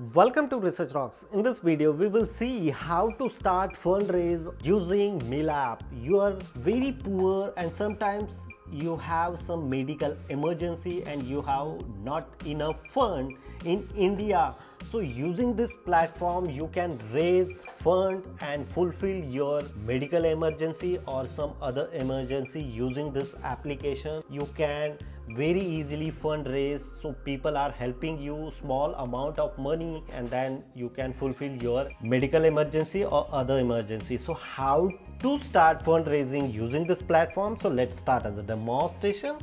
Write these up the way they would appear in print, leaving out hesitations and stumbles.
Welcome to Research Rocks. In this video, we will see how to start fundraise using Milaap. You are very poor and sometimes you have some medical emergency and you have not enough fund in India. So using this platform, you can raise fund and fulfill your medical emergency or some other emergency using this application. You can very easily fundraise, so people are helping you small amount of money and then you can fulfill your medical emergency or other emergency. So how to start fundraising using this platform? So let's start as a demonstration.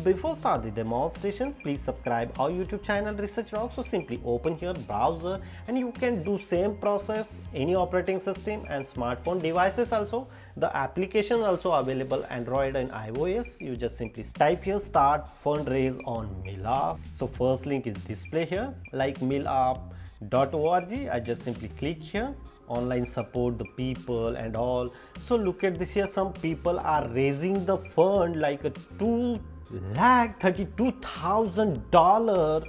Before start the demonstration, please subscribe our YouTube channel Research Rocks. So simply open your browser and you can do same process any operating system and smartphone devices also. The application also available Android and iOS. You just simply type here start fundraise on Milaap. So first link is display here like milaap.org. I just simply click here, online support the people and all. So look at this here, some people are raising the fund like a $232,000.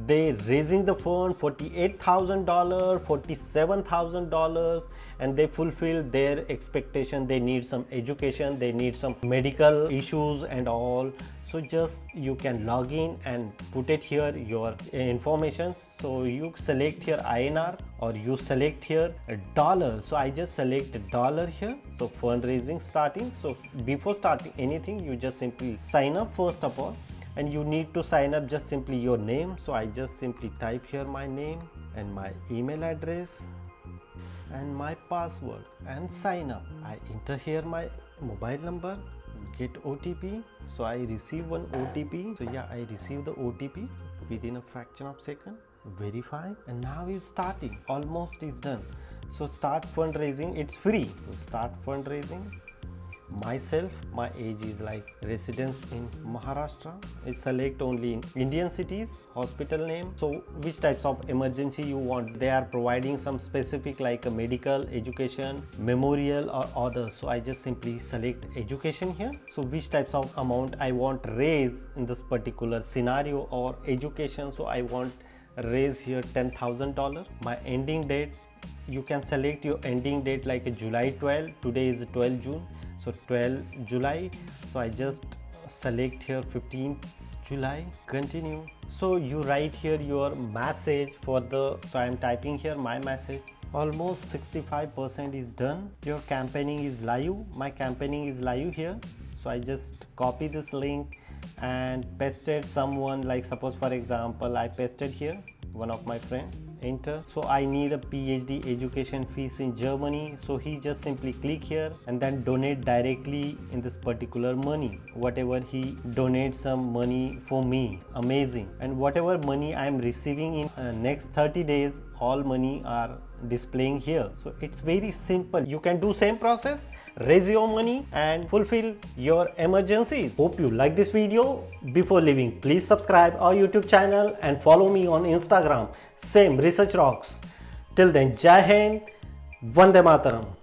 They raising the fund $48,000, $47,000, and they fulfill their expectation. They need some education, they need some medical issues and all. So just you can log in and put it here your information. So you select here INR or you select here a dollar. So I just select a dollar here. So fundraising starting. So before starting anything, you just simply sign up first of all. And you need to sign up just simply your name. So I just simply type here my name and my email address and my password and sign up. I enter here my mobile number, get OTP. So I receive one OTP. So yeah, I receive the OTP within a fraction of second. Verify, and now it's starting. Almost is done. So start fundraising. It's free. So start fundraising. Myself, my age is like residence in Maharashtra. It select only in Indian cities, hospital name. So which types of emergency you want? They are providing some specific like a medical, education, memorial or others. So I just simply select education here. So which types of amount I want raise in this particular scenario or education. So I want raise here $10,000. My ending date, you can select your ending date like a July 12. Today is 12 June. So 12 July. So I just select here 15 July, continue. So you write here your message for the, so I am typing here my message. Almost 65% is done. Your campaigning is live. My campaigning is live here. So I just copy this link and pasted someone, like suppose for example I pasted here one of my friend, enter. So I need a PhD education fees in Germany. So he just simply click here and then donate directly in this particular money. Whatever he donates some money for me, amazing. And whatever money I am receiving in next 30 days, all money are displaying here. So it's very simple. You can do same process, raise your money and fulfill your emergencies. Hope you like this video. Before leaving, please subscribe our YouTube channel and follow me on Instagram, same Research Rocks. Till then, Jai Hind, Vande Mataram.